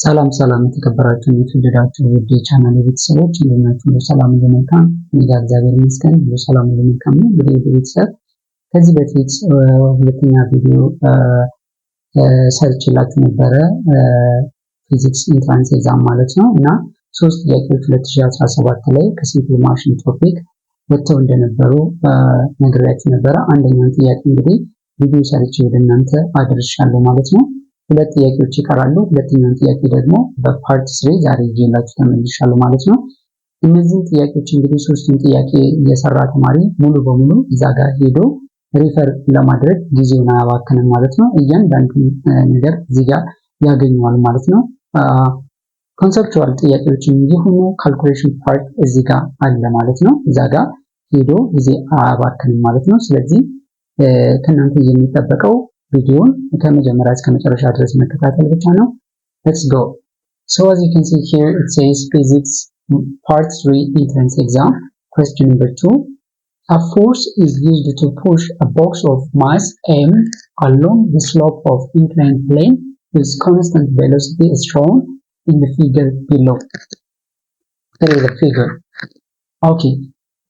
ሰላም ሰላም የተከበራችሁ የተወደዳችሁ ውድ የቻናል ቤተሰቦች እንደምን ናችሁ? ሰላም ለመልካም እኔ ጋር እግዚአብሔር ይመስገን ሁሉ ሰላም ለመልካም ነው። እንግዲህ ቤተሰብ ከዚህ በፊት ሁለተኛ ቪዲዮ ሰርችላችሁ ነበረ ፊዚክስ ኢንትራንስ ኤግዛም ማለት ነው እና ሶስት ጥያቄዎች 2017 ላይ ከሲምፕል ማሽን ቶፒክ ወጥተው እንደነበሩ ነግሬያችሁ ነበረ። አንደኛው ጥያቄ እንግዲህ ቪዲዮ ሰርቼ ወደ እናንተ አድርሻለሁ ማለት ነው። ሁለት ጥያቄዎች ይቀራሉ። ሁለተኛው ጥያቄ ደግሞ በፓርት 3 ዛሬ ይዤላችሁ ተመልሻለሁ ማለት ነው። እነዚህ ጥያቄዎች እንግዲህ ሶስቱን ጥያቄ የሰራ ተማሪ ሙሉ በሙሉ እዛ ጋር ሄዶ ሪፈር ለማድረግ ጊዜውን አያባክንም ማለት ነው። እያንዳንዱን ነገር እዚህ ጋር ያገኘዋል ማለት ነው። ኮንሰፕቹዋል ጥያቄዎችን ይሁኑ ካልኩሌሽን ፓርት እዚህ ጋር አለ ማለት ነው። እዛ ጋር ሄዶ ጊዜ አያባክንም ማለት ነው። ስለዚህ ከእናንተ የሚጠበቀው ቪዲዮን ከመጀመሪያ እስከ መጨረሻ ድረስ መከታተል ብቻ ነው። Let's go. So as you can see here it says physics part 3 entrance exam question number 2. A force is used to push a box of mass m along the slope of inclined plane with constant velocity is shown in the figure below. Here is the figure. Okay.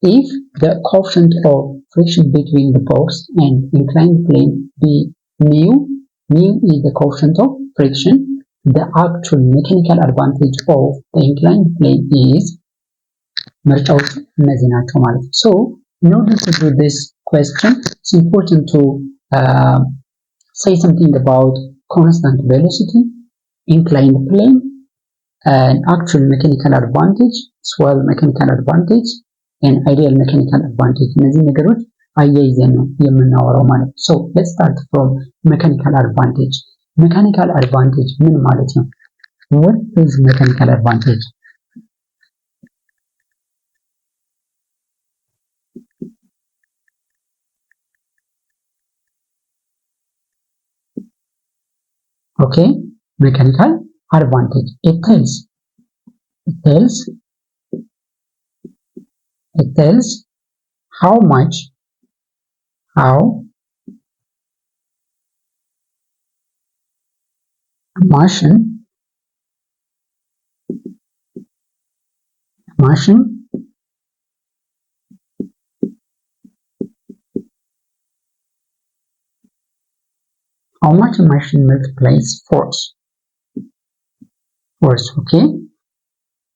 If the coefficient of friction between the box and inclined plane be mu is the coefficient of friction, the actual mechanical advantage of the inclined plane is ምርጫዎቹ እነዚህ ናቸው ማለት ነው። So in order to do this question it's important to say something about constant velocity, inclined plane, and actual mechanical advantage, swell mechanical advantage, and ideal mechanical advantage. እነዚህ ነገሮች አያይዘን ነው የምናወራው ማለት ነው። So let's start from mechanical advantage. Mechanical advantage ምን ማለት ነው? What is mechanical advantage? Okay, mechanical advantage. It tells how much a machine multiplies force, okay,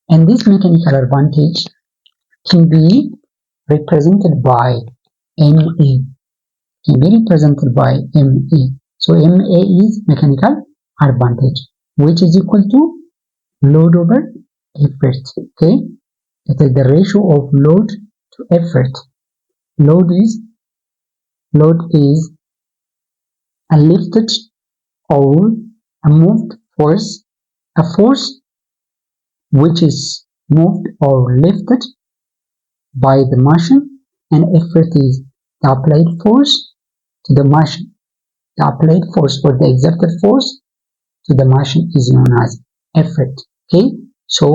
and this mechanical advantage can be represented by ME. So MA is mechanical advantage, which is equal to load over effort. Okay, it is the ratio of load to effort. Load is a lifted or a moved force, a force which is moved or lifted by the machine, and effort is the applied force to the machine. The applied force or the exerted force to the machine is known as effort. Okay, so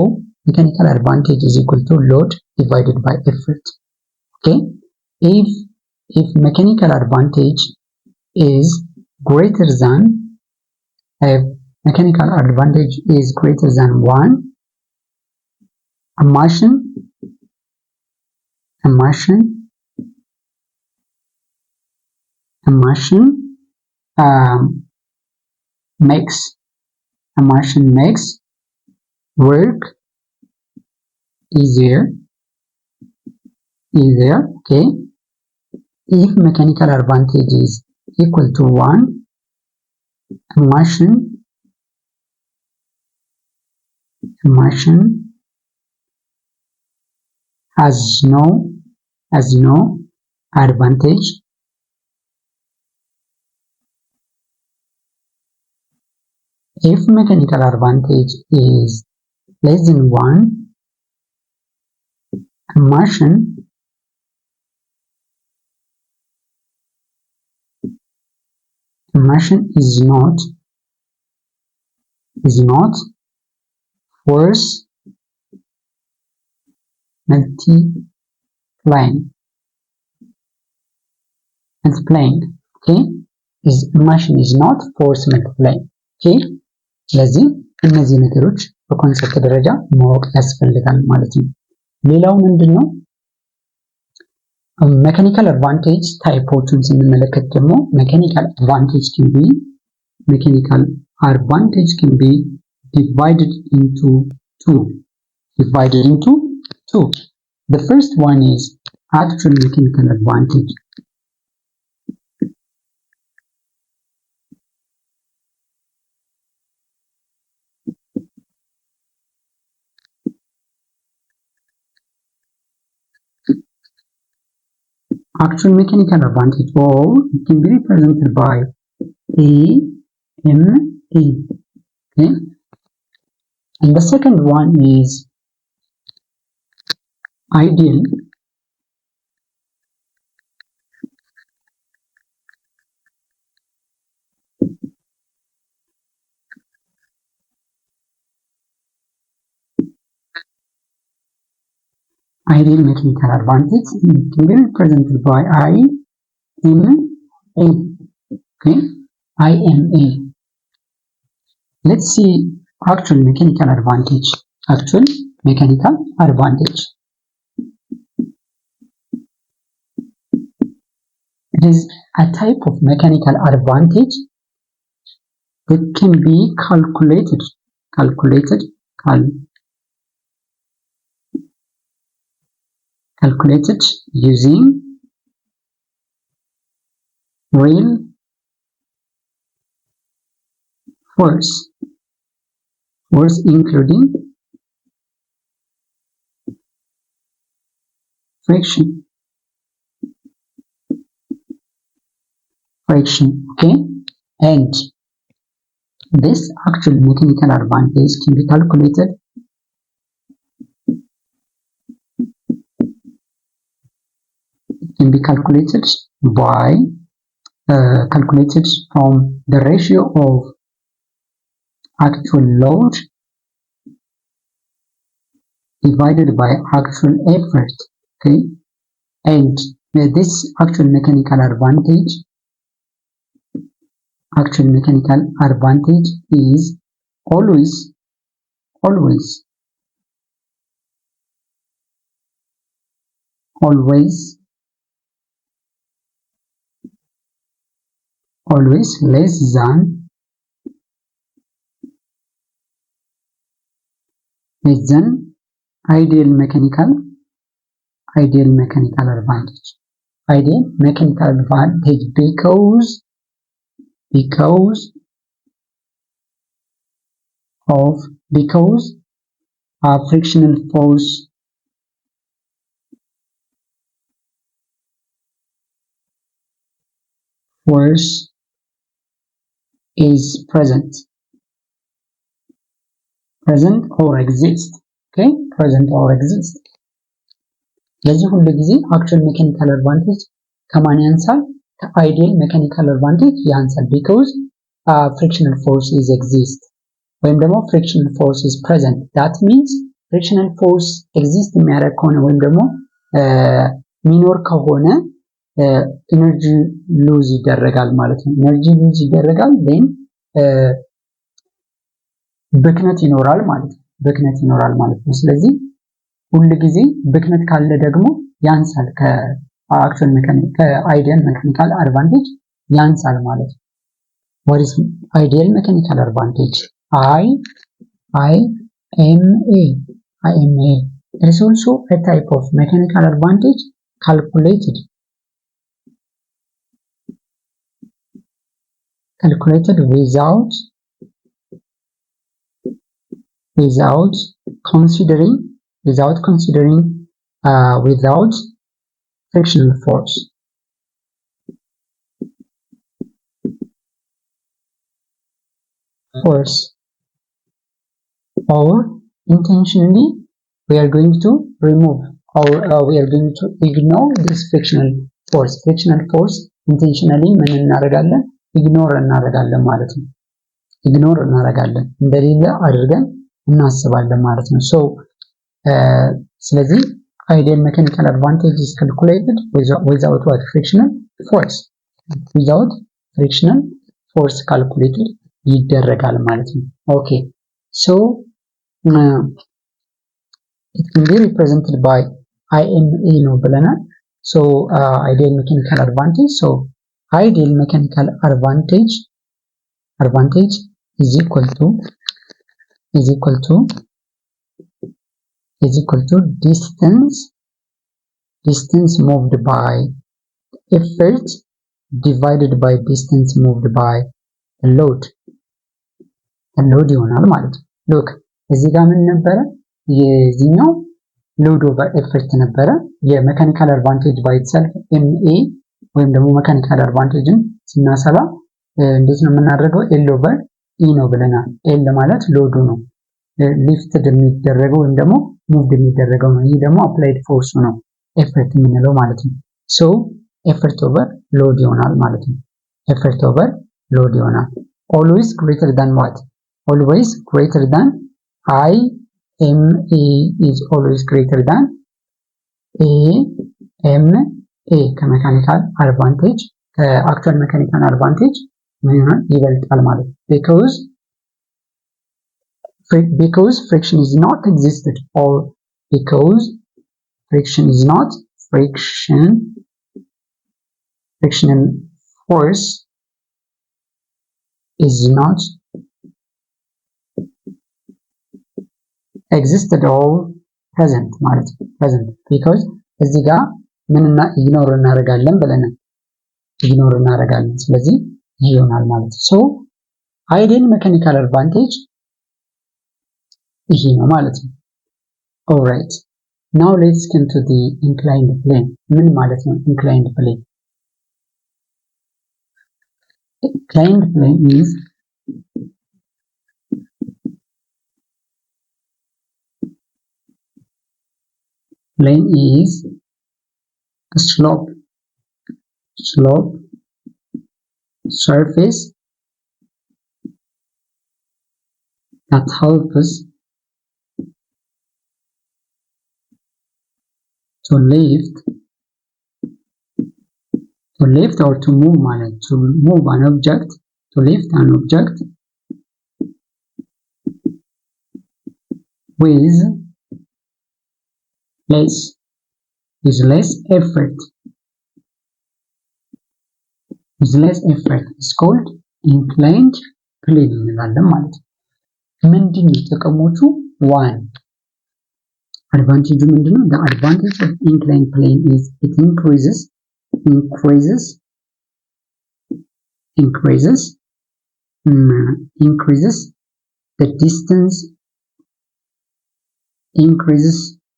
mechanical advantage is equal to load divided by effort. Okay, if mechanical advantage is greater than 1, a machine makes work easier. Okay, if mechanical advantage is equal to 1, a machine has no advantage. If mechanical advantage is less than 1, a machine is not force multiplying. Okay, machine is not force multiplying. Okay, ስለዚህ እነዚህ ነገሮች በኮንሰፕት ደረጃ ማወቅ ያስፈልጋል ማለት ነው። ሌላው ምንድነው ሜካኒካል አድቫንቴጅ ታይፖቹን ስንመለከት ደግሞ ሜካኒካል አድቫንቴጅ can be divided into two. The first one is actual mechanical advantage. Actual mechanical advantage, or it can be represented by AMA. Okay, and the second one is ideal mechanical advantage. It can be represented by IMA. Okay, IMA. Let's see actual mechanical advantage. It is a type of mechanical advantage that can be calculated using real force including friction. Okay, and this actual mechanical advantage can be calculated from the ratio of actual load divided by actual effort. Okay, and this actual mechanical advantage is always less than ideal mechanical advantage. Ideal mechanical advantage because frictional force is present or exist. Okay, present or exist. ለዚህ ሁሉ ጊዜ actual mechanical advantage ከማን ያንሳል? ከአይዲያል mechanical advantage ያንሳል because frictional force is exist ወይም ደግሞ frictional force is present. That means frictional force exist የሚያደርግ ከሆነ ወይም ደግሞ ሚኖር ከሆነ ኤነርጂ ሉዝ ይደረጋል ማለት ነው። ኤነርጂ ሉዝ ይደረጋል then ብክነት ይኖራል ማለት ነው። ስለዚህ ሁሉ ጊዜ ብክነት ካለ ደግሞ ያንሳል ከአክቹዋል ከአይዲያል ሜካኒካል አድቫንቴጅ ያንሳል ማለት ነው። what is ideal mechanical advantage? IMA. There is also a type of mechanical advantage calculated without considering frictional force. Or intentionally we are going to remove or we are going to ignore this frictional force intentionally ምን እናደርጋለን? ኢግኖር እናደርጋለን ማለት ነው። እንደሌለ አድርገን እናስባለን ማለት ነው። ስለዚህ ideal mechanical advantage is calculated without what? frictional force calculated ይደረጋል ማለት ነው። ኦኬ So it can be represented by IMA ነው ብለናል። So ideal mechanical advantage. So ideal mechanical advantage is equal to distance moved by effort divided by distance moved by load ይሆናል ማለት ነው። ሎክ እዚህ ጋር ምን ነበረ? የዚህኛው ሎድ ኦቨር ኤፈርት ነበረ። የሜካኒካል አድቫንቴጅ ባይ ኢትሰልፍ ኤምኤ ወይም ደግሞ ሜካኒካል አድቫንቴጅን ስናሰላ እንዴት ነው የምናደርገው? ኤል ኦቨር ኢ ነው ብለናል። ኤል ማለት ሎዱ ነው፣ ሊፍትድ የሚደረገው ወይም ደግሞ ሙቭድ የሚደረገው ነው። ይህ ደግሞ አፕላይድ ፎርሱ ነው ኤፈርት የምንለው ማለት ነው። ሶ ኤፈርት ኦቨር ሎድ ይሆናል ማለት ነው። ኤፈርት ኦቨር ሎድ ይሆናል። always greater than what? Always greater than IMA is always greater than AMA ከሜካኒካል አድቫንቴጅ ከአክቹዋል ሜካኒካል አድቫንቴጅ ምን ይበልጣል ማለት because friction is not existed or because frictional force is not existed or present ማለት present because እዚህ ጋር ምንና ኢግኖር እናደርጋለን ብለናል። ኢግኖር እናደርጋለን ስለዚህ ይሄ ይሆናል ማለት ነው። so ideal mechanical advantage ይሄ ነው ማለት ነው። alright now let's come to the inclined plane። ምን ማለት ነው inclined plane? Inclined plane is a slope surface that helps to lift or to move ማለት to move an object, to lift an object with less effort. It's called inclined plane እንላለን ማለት ነው። ምንድነው ጥቅሞቹ? one advantage ምንድነው? the advantage of inclined plane is it increases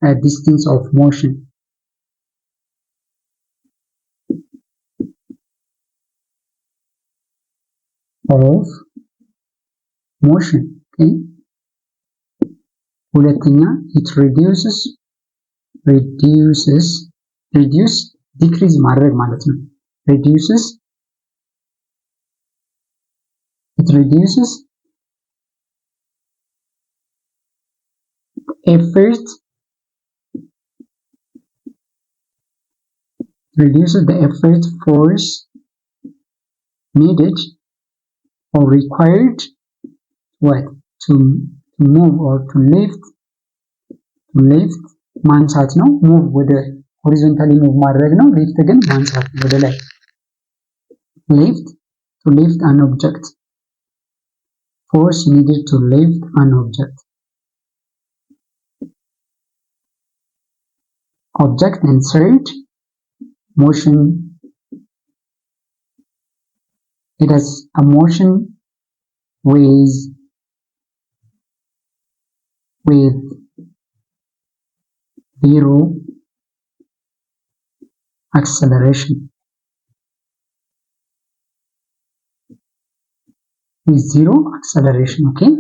the distance of motion. Okay. ሁለተኛ it decrease ማድረግ ማለት ነው። it reduces the effort force needed or required to move or to lift ማንሳት ነው። move ወደ ሆሪዞንታሊ ሙቭ ማድረግ ነው። lift ግን ማንሳት ነው ወደ ላይ። to lift an object, force needed to lift an object and third motion. It has a motion with zero acceleration. Okay,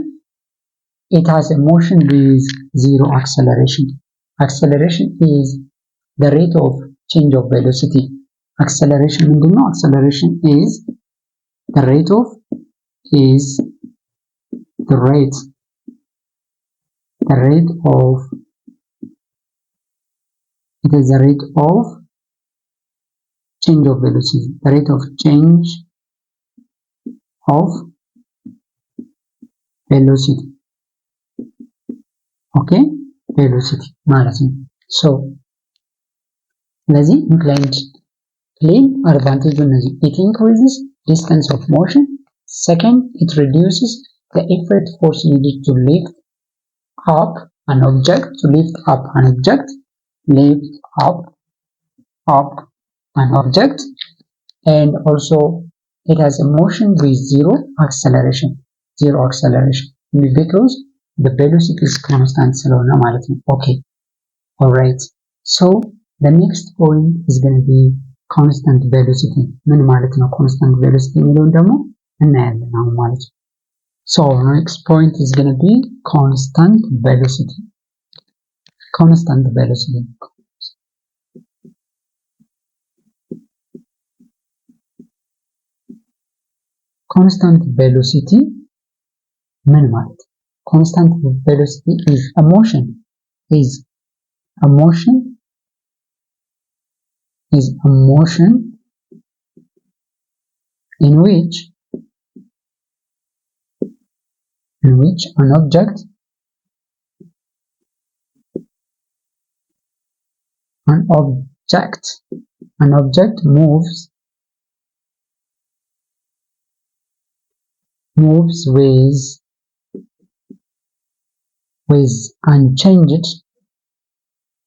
it has a motion with zero acceleration. Acceleration is the rate of change of velocity. Acceleration ምንድነው? Acceleration is the rate of change of velocity. The rate of change of velocity. ኦኬ ቬሎሲቲ ማለት ነው። ሶ ስለዚህ ኢንክላይንድ ፕሌን አድቫንቴጁ እነዚህ it increases distance of motion, second it reduces the effort force needed to lift up an object, lift up an object, and also it has a motion with zero acceleration because the velocity is constant ስለሆነ ማለት ነው። okay, all right, so the next point is going to be constant velocity ምን ማለት ነው? constant velocity የሚለውን ደግሞ እናያለን አሁን ማለት ነው። so next point is going to be constant velocity. constant velocity ምን ማለት? constant velocity is a motion in which an object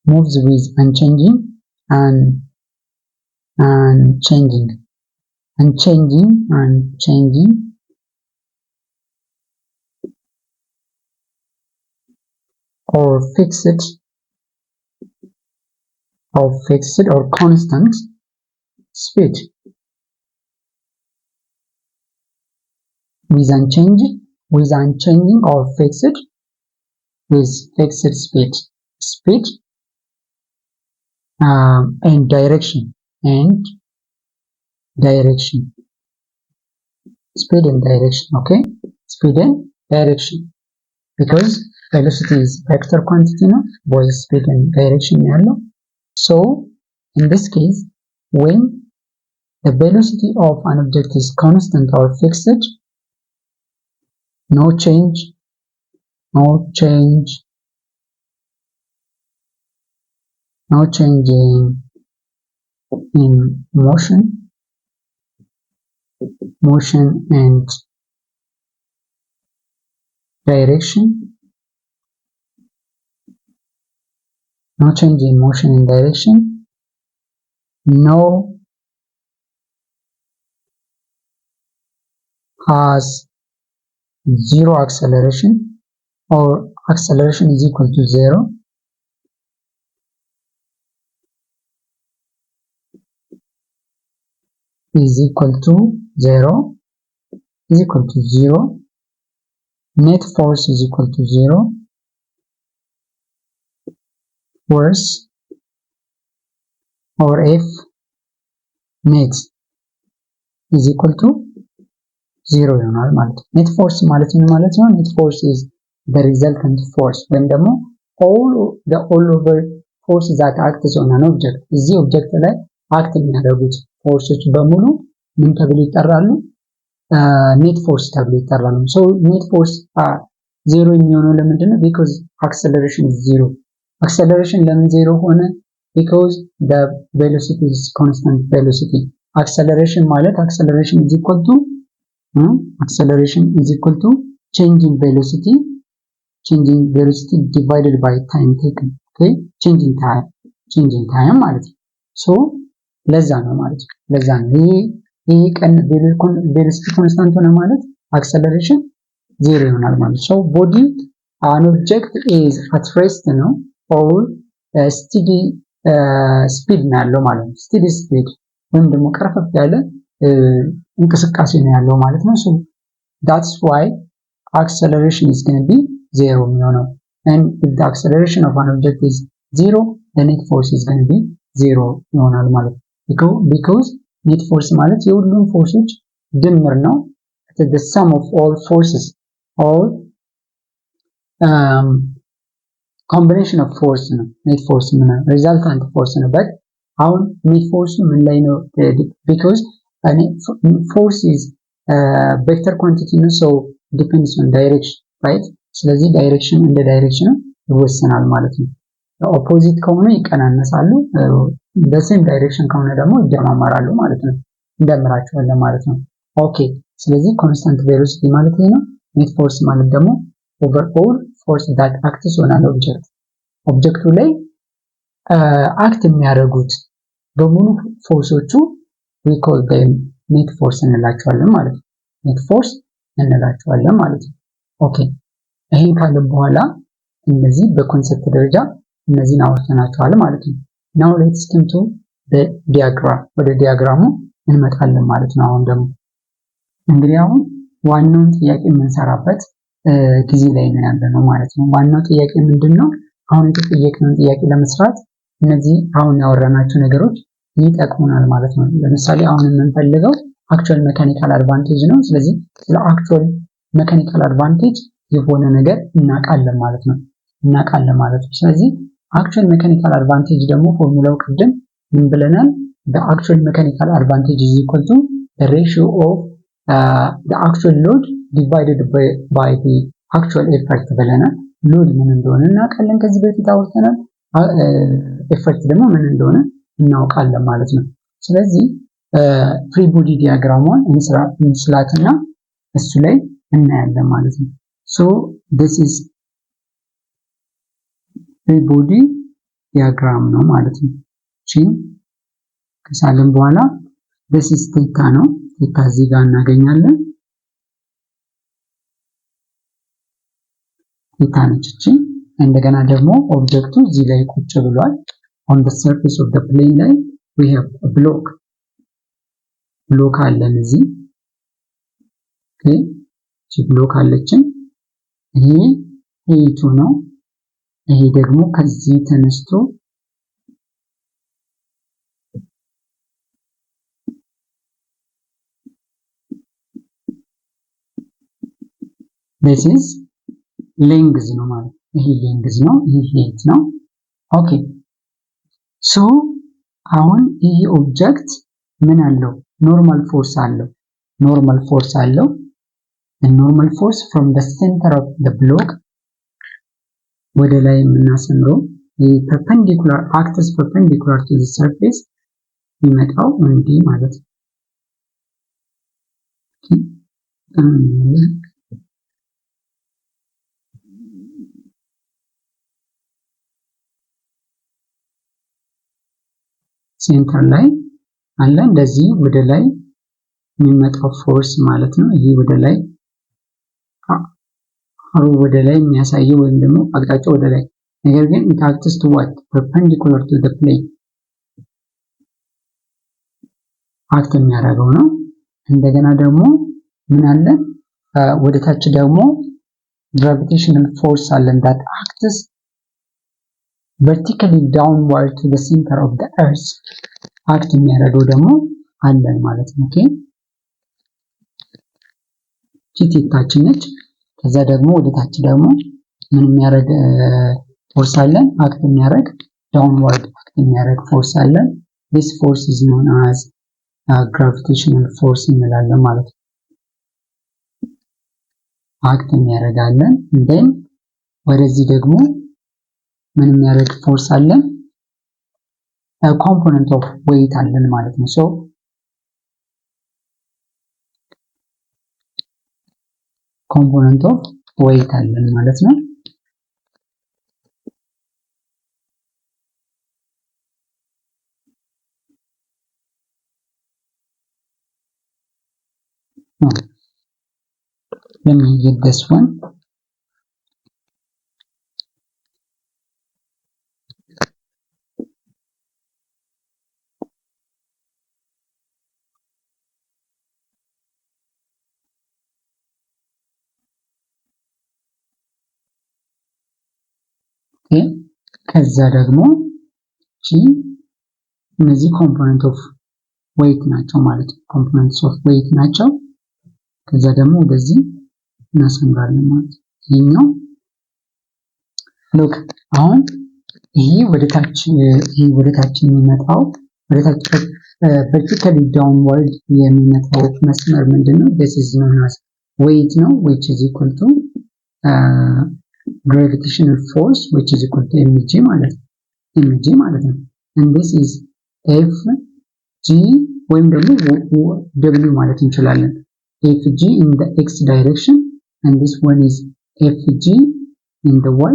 moves with unchanging or fixed or constant speed. With unchanging or fixed speed and direction speed and direction. Okay, speed and direction because velocity is vector quantity now, both speed and direction yellow. So in this case, when the velocity of an object is constant or fixed, no change in motion and direction, no change in motion and direction, no has zero acceleration or acceleration is equal to 0, net force is equal to 0, force or F net is equal to 0 ይሆናል ማለት ነው። net force ማለት ምን ማለት ነው? net force is the resultant force ወይም ደግሞ all over force that acts on an object እዚህ ኦብጀክት ላይ አክት የሚያደርጉት ፎርሶች በሙሉ ምን ተብሎ ይጠራሉ? net force ተብሎ ይጠራሉ። so net force 0 የሚሆነው ለምንድን ነው? because acceleration is 0. acceleration ለምን 0 ሆነ? because the velocity is constant velocity. acceleration ማለት acceleration is equal to changing velocity divided by time taken. okay, changing time ማለት ነው። so ለዛ ነው ማለት ነው። ለዛ ነው ይሄ ቀን velocity constant ሆነ ማለት acceleration 0 ይሆናል ማለት። so body an object is at rest ነው or steady speed ነው ያለው ማለት ነው። steady speed ወይም ደግሞ ቀረፈፍ ያለ እንቅስቃሴ ነው ያለው ማለት ነው። so that's why acceleration is going to be 0 የሚሆነው and if the acceleration of an object is 0 the net force is going to be 0 ይሆናል ማለት ነው። because net force ማለት የሁሉም ፎርሶች ድምር ነው። it's the sum of all forces or combination of force ነው net force ምን resultant force ነው። but አሁን net force ምን ላይ ነው? because force is vector quantity ነው, so depends on direction, right? ስለዚህ direction እንደ direction ነው ይወሰናል ማለት ነው። ኦፖዚት ከሆነ ይቀናነሳሉ፣ በሴም ዳይሬክሽን ከሆነ ደግሞ ይደማመራሉ ማለት ነው። እንደምራቸዋለን ማለት ነው። ኦኬ ስለዚህ ኮንስታንት ቬሎሲቲ ማለት ይሄ ነው። ኔት ፎርስ ማለት ደግሞ ኦቨርኦል ፎርስ ዳት አክትስ ኦን አን ኦብጀክት ኦብጀክቱ ላይ አክት የሚያደርጉት በሙሉ ፎርሶቹ we call them ኔት ፎርስ እንላቸዋለን ማለት ነው። ኔት ፎርስ እንላቸዋለን ማለት ነው። ኦኬ ይሄን ካለ በኋላ እነዚህ በኮንሰፕት ደረጃ እነዚህን አውርተናቸዋል ማለት ነው። now let's come to the diagram ወደ ዲያግራሙ እንመጣለን ማለት ነው። አሁን ደግሞ እንግዲህ አሁን ዋናውን ጥያቄ የምንሰራበት ጊዜ ላይ ነው ያለነው ማለት ነው። ዋናው ጥያቄ ምንድነው? አሁን የተጠየቅነውን ጥያቄ ለመስራት እነዚህ አሁን ያወራናቸው ነገሮች ይጠቅሙናል ማለት ነው። ለምሳሌ አሁን የምንፈልገው አክቹዋል ሜካኒካል አድቫንቴጅ ነው። ስለዚህ ስለ አክቹዋል ሜካኒካል አድቫንቴጅ የሆነ ነገር እናውቃለን ማለት ነው። ስለዚህ አክቹዋል ሜካኒካል አድቫንቴጅ ደግሞ ፎርሙላው ቅድም ምን ብለናል? the actual mechanical advantage is equal to the ratio of the actual load divided by the actual effect ብለናል። ሎድ ምን እንደሆነ እናውቃለን፣ ከዚህ በፊት አውርተናል። ኤፈርት ደግሞ ምን እንደሆነ እናውቃለን ማለት ነው። ስለዚህ ፍሪ ቦዲ ዲያግራሙን እንስላትና እሱ ላይ እናያለን ማለት ነው። so this is ፍሪ ቦዲ ዲያግራም ነው ማለት ነው። እሺ ከሳለን በኋላ this is ቴታ ነው። ቴታ እዚህ ጋር እናገኛለን። ቴታ ነች እቺ። እንደገና ደግሞ ኦብጀክቱ እዚህ ላይ ቁጭ ብሏል። on the surface of the plane ላይ we have a block አለን እዚህ። ኦኬ እቺ ብሎክ አለችን። ይሄ ሄይቱ ነው። ይሄ ደግሞ ከዚህ ተነስቶ this is length ነው ማለት ይሄ length ነው፣ ይሄ height ነው። ኦኬ ሶ አሁን ይሄ ኦብጀክት ምን አለው? ኖርማል ፎርስ አለው። the normal force from the center of the block ወደ ላይ የምናሰምረው perpendicular acts perpendicular to the surface ይመጣው እንዲህ ማለት ነው። ሴንተር ላይ አለ እንደዚህ ወደ ላይ የሚመጣው ፎርስ ማለት ነው። ይሄ ወደ ላይ የሚያሳየው ወይም ደግሞ አቅጣጫው ወደ ላይ፣ ነገር ግን it acts to what perpendicular to the plane አክት የሚያደርገው ነው። እንደገና ደግሞ ምን አለ? ወደ ታች ደግሞ gravitational force አለ that acts vertically downward to the center of the earth አክት የሚያደርገው ደግሞ አለን ማለት ነው። ኦኬ ቴታችን ነች። ከዛ ደግሞ ወደ ታች ደግሞ ምን የሚያደርግ ፎርስ አለን? አክት የሚያደርግ downward አክት የሚያደርግ ፎርስ አለን። this force is known as gravitational force እንላለን ማለት ነው። አክት የሚያደርጋለን then ወደዚህ ደግሞ ምን የሚያደርግ ፎርስ አለን? ኮምፖነንት ኦፍ ዌይት አለን ማለት ነው። ሶ ኮምፖነንት ኦፍ ዌይት አለን ማለት ነው። let me get this one. ከዛ ደግሞ እነዚህ ኮምፖነንት ኦፍ ዌይት ናቸው ማለት ነው። ኮምፖነንትስ ኦፍ ዌይት ናቸው። ከዛ ደግሞ ወደዚህ እናሰምራለን ማለት ነው። ይሄኛው ሎክ አሁን ይሄ ወደ ታች የሚመጣው ወደ ታች vertically downward የሚመጣው መስመር ምንድነው? this is known as weight ነው which is equal to gravitational force which is equal to mg ማለት ነው mg ማለት ነው and this is fg ወይም ደግሞ w ማለት እንችላለን fg in the x direction and this one is fg in the y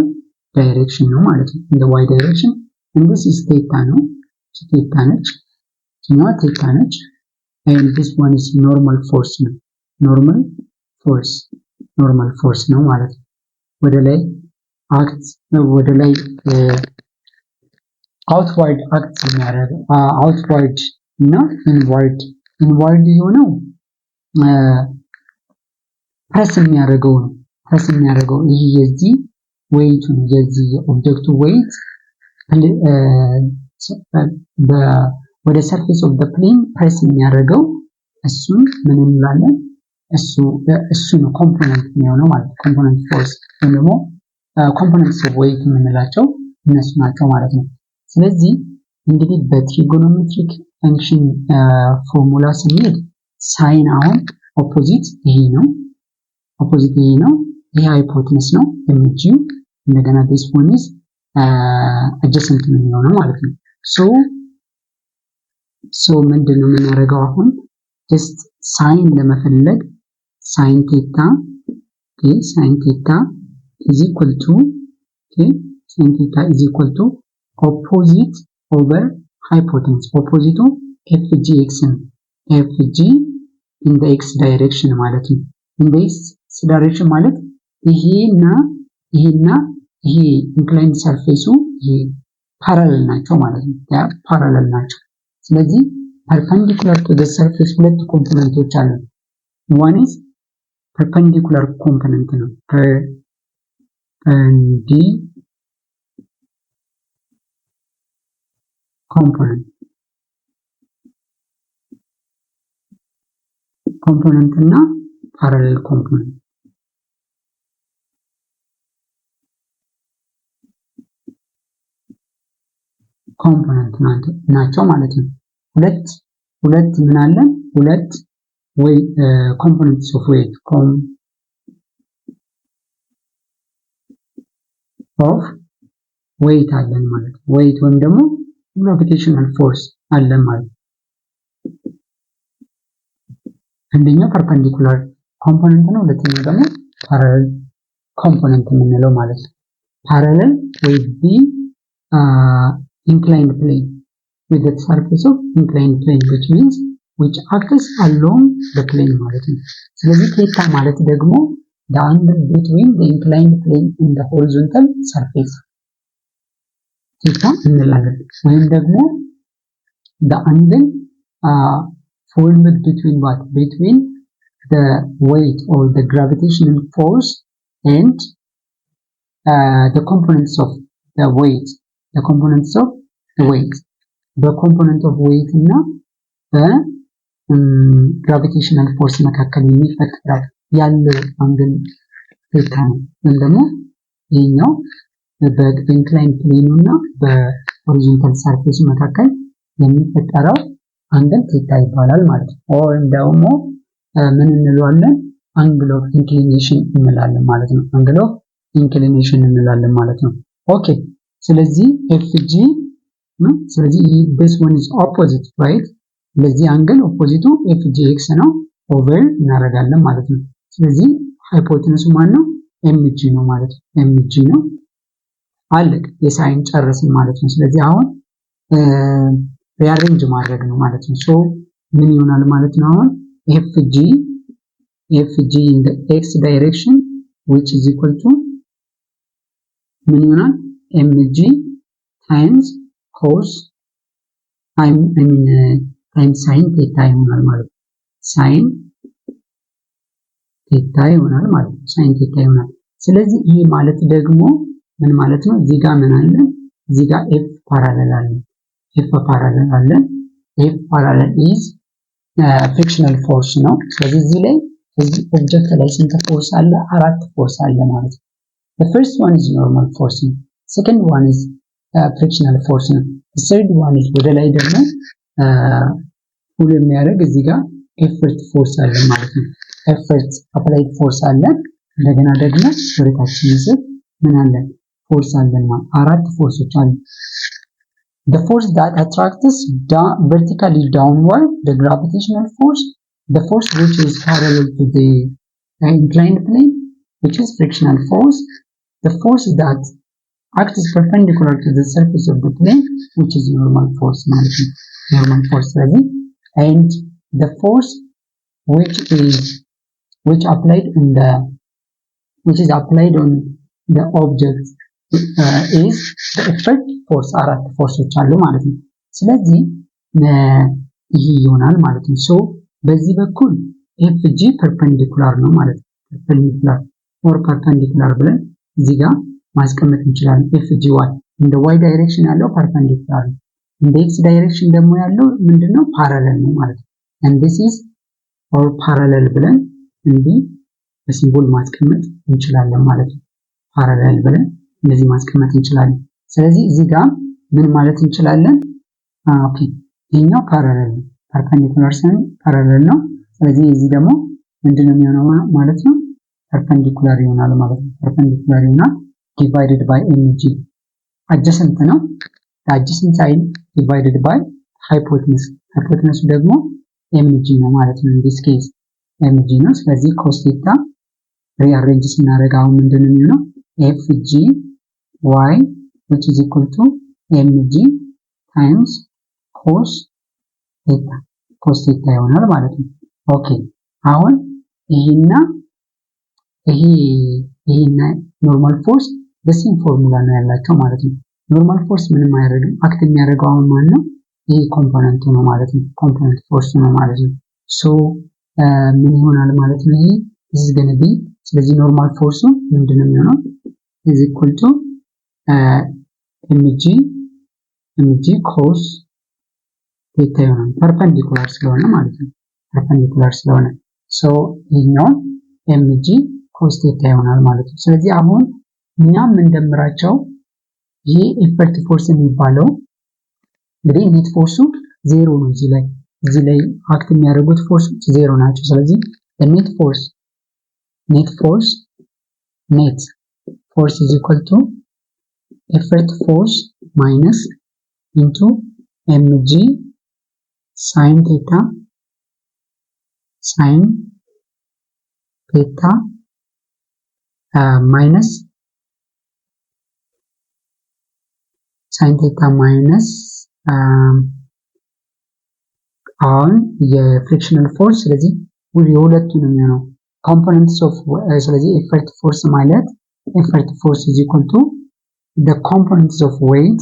direction ነው ማለት ነው in the y direction and this is theta ነው theta ነች theta ነች and this one is normal force ነው normal force ነው ማለት ነው ወደ ላይ outward act የሚያደርገው outward እና inward የሆነው ፕሬስ የሚያደርገው ይሄ የዚህ weight ነው የዚህ ኦብጀክቱ weight ወደ surface of the plane ፕሬስ የሚያደርገው እሱን ምን እንላለን እሱ ነው ኮምፖነንት የሚሆነው ማለት ኮምፖነንት ፎርስ ወይም ደግሞ ኮምፖነንትስ ኦፍ ዌይት የምንላቸው እነሱ ናቸው ማለት ነው ስለዚህ እንግዲህ በትሪጎኖሜትሪክ ፈንክሽን ፎርሙላ ስንሄድ ሳይን አሁን ኦፖዚት ይሄ ነው ይሄ ሃይፖቴነስ ነው mg እንደገና this one is adjacent ነው የሚሆነው ማለት ነው ሶ ምንድነው የምናደርገው አሁን just ሳይን ለመፈለግ sin theta is equal to sin theta is equal to opposite over hypotenuse opposite to fgx fg in the x direction ማለት ነው in the x direction ማለት ይሄና ይሄ inclined surface ይሄ parallel ናቸው ማለት ነው parallel ናቸው ስለዚህ perpendicular to the surface ሁለት ኮምፖነንቶች አሉ one is perpendicular component ነው component እና parallel component ናቸው ማለት ነው ሁለት ምን አለን ሁለት ወይ components of weight አለን ማለት ነው weight ወይም ደግሞ gravitational force አለን ማለት አንደኛው perpendicular component ነው ሁለተኛው ደግሞ parallel component የምንለው ማለት ነው parallel with the inclined plane with the surface of inclined plane which means which acts along the plane ማለት ነው ስለዚህ theta ማለት ደግሞ the angle between the inclined plane and the horizontal surface theta እንላለን ወይም ደግሞ the angle formed between the weight or the gravitational force and the components of the weight the component of weight እና gravitational force መካከል የሚፈጠር ያለው አንግል ቴታ ነው ወይም ደግሞ ይሄኛው በኢንክላይን ፕሌኑ እና በሆሪዞንታል ሰርፌስ መካከል የሚፈጠረው አንግል ቴታ ይባላል ማለት ነው ወይም ደግሞ ምን እንለዋለን አንግል ኦፍ ኢንክሊኔሽን እንላለን ማለት ነው አንግል ኦፍ ኢንክሊኔሽን እንላለን ማለት ነው ኦኬ ስለዚህ fg ስለዚህ this one is opposite right ለዚህ አንግል ኦፖዚቱ fgx ነው ኦቨር እናደርጋለን ማለት ነው ስለዚህ ሃይፖቴነሱ ማን ነው mg ነው ማለት ነው mg ነው አለቅ የሳይን ጨረስን ማለት ነው ስለዚህ አሁን ሪአሬንጅ ማድረግ ነው ማለት ነው ሶ ምን ይሆናል ማለት ነው አሁን fg in the x direction which is equal to ምን ይሆናል mg times cos times sin theta ይሆናል ማለት ነው sin theta ይሆናል ማለት ነው sin theta ይሆናል ስለዚህ ይሄ ማለት ደግሞ ምን ማለት ነው እዚህ ጋር ምን አለ እዚህ ጋር f parallel አለ f parallel is frictional force ነው ስለዚህ እዚህ ላይ እዚህ ኦብጀክት ላይ ስንት ፎርስ አለ አራት ፎርስ አለ ማለት ነው the first one is normal force second one is frictional force the third one is ወደ ላይ ደግሞ ሁሉ የሚያደርግ እዚህ ጋር effort force አለ ማለት ነው effort applied force አለ እንደገና ደግሞ ወደታችን ይዘ ምን አለን? ፎርስ አለን ማለት አራት ፎርሶች አሉ። the force that attracts vertically downward, the gravitational force, the force which is parallel to the inclined plane, which is frictional force, the force that acts perpendicular to the surface of the plane, which is normal force ማለት ነው። normal force ስለዚህ and the force which is applied on the object is the effect force አራት ፎርሶች አሉ ማለት ነው። ስለዚህ ይሄ ይሆናል ማለት ነው። ሶ በዚህ በኩል FG ፐርፔንዲኩላር ነው ማለት ነው። ፐርፔንዲኩላር ብለን እዚህ ጋር ማስቀመጥ እንችላለን። FGY እንደ Y ዳይሬክሽን ያለው ፐርፔንዲኩላር ነው። እንደ X ዳይሬክሽን ደግሞ ያለው ምንድነው? ፓራለል ነው ማለት ነው። and this is or parallel ብለን እንዲህ በሲምቦል ማስቀመጥ እንችላለን ማለት ነው። ፓራለል ብለን እንደዚህ ማስቀመጥ እንችላለን። ስለዚህ እዚህ ጋር ምን ማለት እንችላለን? ኦኬ ይሄኛው ፓራለል ነው። ፐርፔንዲኩላር ሳይሆን ፓራለል ነው። ስለዚህ እዚህ ደግሞ ምንድነው የሚሆነው ማለት ነው? ፐርፔንዲኩላር ይሆናል ማለት ነው። ፐርፔንዲኩላር ይሆናል divided by mg adjacent ነው። adjacent side divided by hypotenuse ደግሞ mg ነው ማለት ነው። in this case mg ነው። ስለዚህ cos theta rearrange ስናደርግ አሁን ምንድነው የሚሆነው? fg y which is equal to mg times cos theta ይሆናል ማለት ነው። ኦኬ አሁን ይሄና ኖርማል ፎርስ በሴም ፎርሙላ ነው ያላቸው ማለት ነው። ኖርማል ፎርስ ምንም አያደርግም። አክት የሚያደርገው አሁን ማለት ነው ይሄ ኮምፖነንቱ ነው ማለት ነው። ኮምፖነንት ፎርስ ነው ማለት ነው። ሶ ምን ይሆናል ማለት ነው? ይሄ this is going to be ስለዚህ ኖርማል ፎርሱ ምንድነው የሚሆነው? is equal to mg cos theta ይሆናል ፐርፔንዲኩላር ስለሆነ ማለት ነው። ፐርፔንዲኩላር ስለሆነ ሶ ይሄኛው mg cos theta ይሆናል ማለት ነው። ስለዚህ አሁን እኛም እንደምራቸው ይሄ ኢፈርት ፎርስ የሚባለው እንግዲህ ኔት ፎርሱ ዜሮ ነው። እዚህ ላይ አክት የሚያደርጉት ፎርሶች ዜሮ ናቸው። ስለዚህ ኔት ፎርስ is equal to effort force minus into mg sin theta minus sin theta minus አሁን የፍሪክሽናል ፎርስ ስለዚህ የሁለቱንም ነው components of ስለዚህ effort force ማለት effort force is equal to the components of weight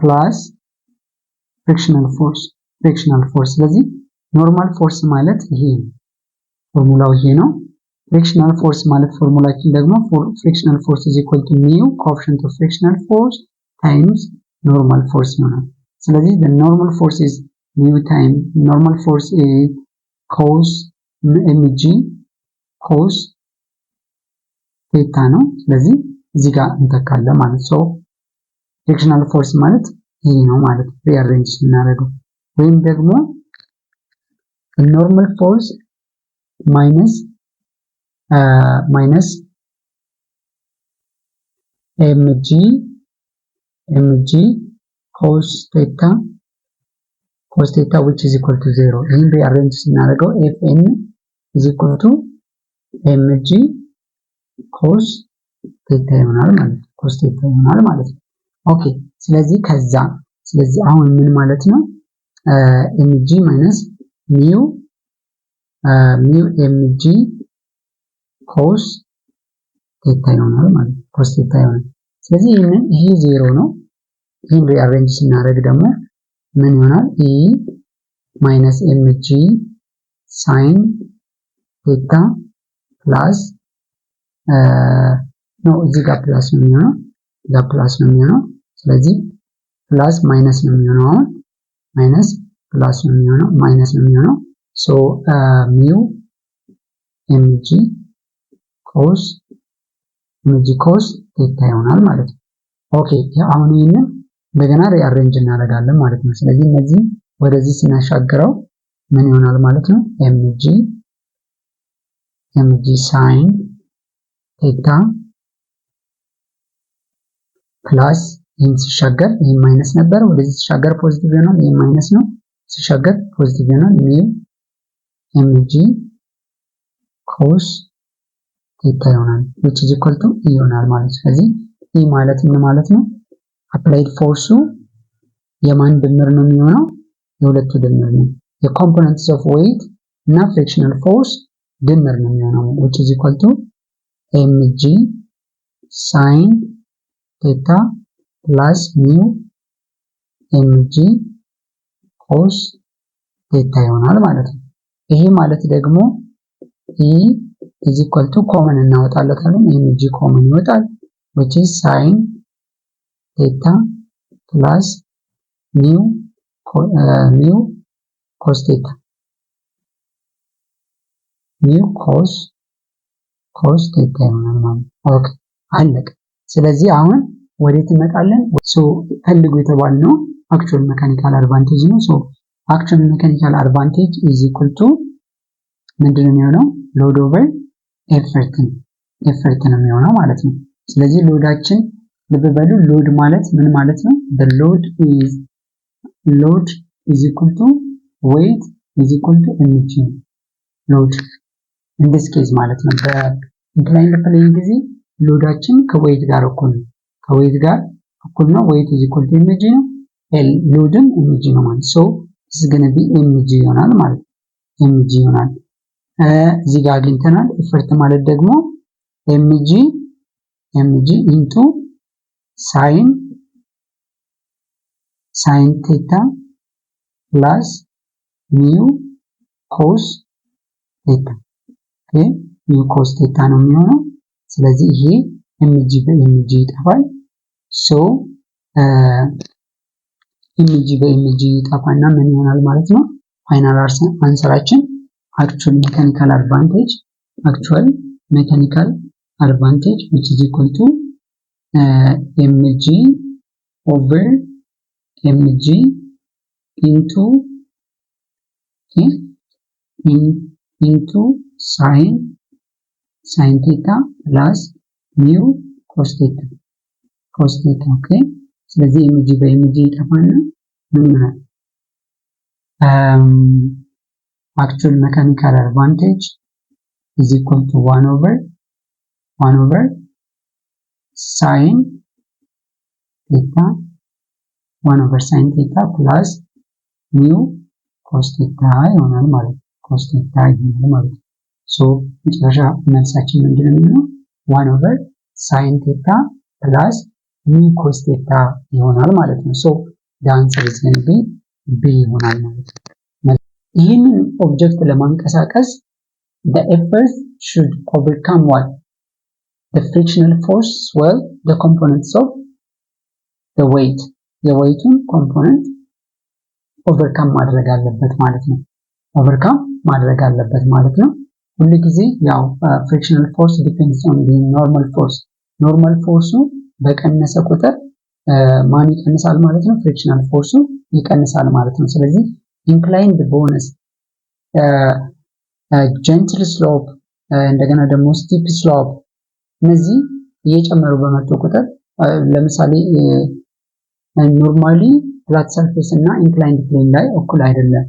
plus frictional force ስለዚህ ኖርማል ፎርስ ማለት ይሄ ፎርሙላው ይሄ ነው። ፍሪክሽናል ፎርስ ማለት ፎርሙላችን ደግሞ frictional force is equal to mu coefficient of frictional force times normal force ይሆናል። ስለዚህ the normal force is mu times normal force is cos mg cos theta ነው። ስለዚህ እዚህ ጋር እንተካለን ማለት ነው። ፍሪክሽናል ፎርስ ማለት ይሄ ነው ማለት ሪአሬንጅ ስናደርገው ወይም ደግሞ normal force minus mg cos theta which is equal to 0 ይህን ሪአሬንጅ ስናደርገው fn is equal to mg cos theta ይሆናል ማለት ነው። ኦኬ ስለዚህ አሁን ምን ማለት ነው? mg minus mu mg cos theta ይሆናል ማለት ነው። cos theta ይሆናል። ስለዚህ ይሄ 0 ነው። ይሄን ሪአሬንጅ ስናደርግ ደግሞ ምን ይሆናል? e minus mg sin theta plus እዚህ ጋር ፕላስ ነው የሚሆነው ስለዚህ ፕላስ ማይነስ ነው የሚሆነው አሁን ማይነስ ፕላስ ነው የሚሆነው ማይነስ ነው የሚሆነው ሶ mu mg cos theta ይሆናል ማለት ነው። ኦኬ አሁን ይሄንን እንደገና ሪአሬንጅ እናደርጋለን ማለት ነው። ስለዚህ እነዚህ ወደዚህ ስናሻግረው ምን ይሆናል ማለት ነው? mg sin ቴታ ፕላስ ይህን ሲሻገር ይህ ማይነስ ነበር፣ ወደዚህ ሲሻገር ፖዚቲቭ ይሆናል። ይህ ማይነስ ነው፣ ሲሻገር ፖዚቲቭ ይሆናል። mg cos ቴታ ይሆናል which is equal to e ይሆናል ማለት ነው። ስለዚህ e ማለት ምን ማለት ነው? አፕላይድ ፎርሱ የማን ድምር ነው የሚሆነው? የሁለቱ ድምር ነው። የኮምፖነንትስ ኦፍ ዌይት እና ፍሪክሽናል ፎርስ ድምር ነው የሚሆነው which is equal to mg sin ቴታ ፕላስ mg cos ቴታ ይሆናል ማለት ነው። ይሄ ማለት ደግሞ e is equal to ኮመን እናወጣለታለን። mg ኮመን ይወጣል which is sin ቴታ ፕላስ cos ቴታ cos ቴታ ይሆናል ማለት ነው። ኦኬ አለቀ። ስለዚህ አሁን ወዴት እንመጣለን? ፈልጉ የተባልነው አክቹዋል ሜካኒካል አድቫንቴጅ ነው። አክቹዋል ሜካኒካል አድቫንቴጅ is equal to ምንድን ነው የሚሆነው? ሎድ ኦቨር ኤፈርት ነው የሚሆነው ማለት ነው። ስለዚህ ሎዳችን ልብ በሉ፣ ሎድ ማለት ምን ማለት ነው? the load is equal to weight is equal to mg ሎድ in this case ማለት ነው። በኢንክላይንድ ፕሌን ጊዜ ሎዳችን ከዌይት ጋር እኩል ነው። ከዌይት ጋር እኩል ነው። weight is equal to mg ነው። ሎድም mg ነው ማለት so this is going to be mg ይሆናል ማለት ነው። mg ይሆናል። እዚህ ጋር አግኝተናል። ኤፈርት ማለት ደግሞ mg into sin ቴታ ፕላስ cos ቴታ ኦኬ cos ቴታ ነው የሚሆነው። ስለዚህ ይሄ mg በmg ይጠፋል። mg በmg ይጠፋና ምን ይሆናል ማለት ነው? ፋይናል አንሰራችን actual mechanical advantage which is equal to mg over mg into sin theta plus cos theta ኦኬ። ስለዚህ mg በmg ይጠፋና ምን ይሆናል? actual mechanical advantage is equal to 1 over sin theta 1 over sin theta plus cos theta ይሆናል ማለት ነው። cos theta ይሆናል ማለት ነው። መጨረሻ መልሳችን ምንድነው የሚሆነው? 1 over sin theta plus cos theta ይሆናል ማለት ነው። the answer is going to be B ይሆናል ማለት ነው። ይህንን ኦብጀክት ለማንቀሳቀስ the effort should overcome what? the frictional force, well, the components of the weight. የዌይቱን ኮምፖነንት ኦቨርካም ማድረግ አለበት ማለት ነው። ሁሉ ጊዜ ያው frictional force depends on the normal force በቀነሰ ቁጥር ማን ይቀንሳል ማለት ነው? frictional force ይቀንሳል ማለት ነው። ስለዚህ inclined bonus gentle slope እንደገና ደግሞ steep slope እነዚህ እየጨመሩ በመጡ ቁጥር ለምሳሌ ኖርማሊ ፍላት ሰርፌስ እና ኢንክላይንድ ፕሌን ላይ እኩል አይደለም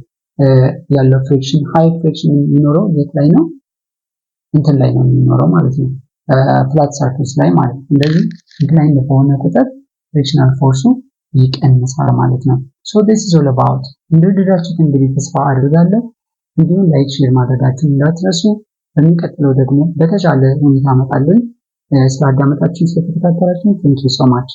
ያለው ፍሪክሽን ሃይ ፍሪክሽን የሚኖረው የት ላይ ነው? እንትን ላይ ነው የሚኖረው ማለት ነው። ፍላት ሰርፌስ ላይ ማለት ነው። እንደዚህ ኢንክላይንድ በሆነ ቁጥር ፍሪክሽናል ፎርሱ ይቀንሳል ማለት ነው። this is all about እንደወደዳችሁት እንግዲህ ተስፋ አድርጋለሁ። ቪዲዮውን ላይክ ሼር ማድረጋችሁን እንዳትረሱ። በሚቀጥለው ደግሞ በተሻለ ሁኔታ አመጣለሁ። ስላዳመጣችሁን ስለተከታተላችሁን thank you so much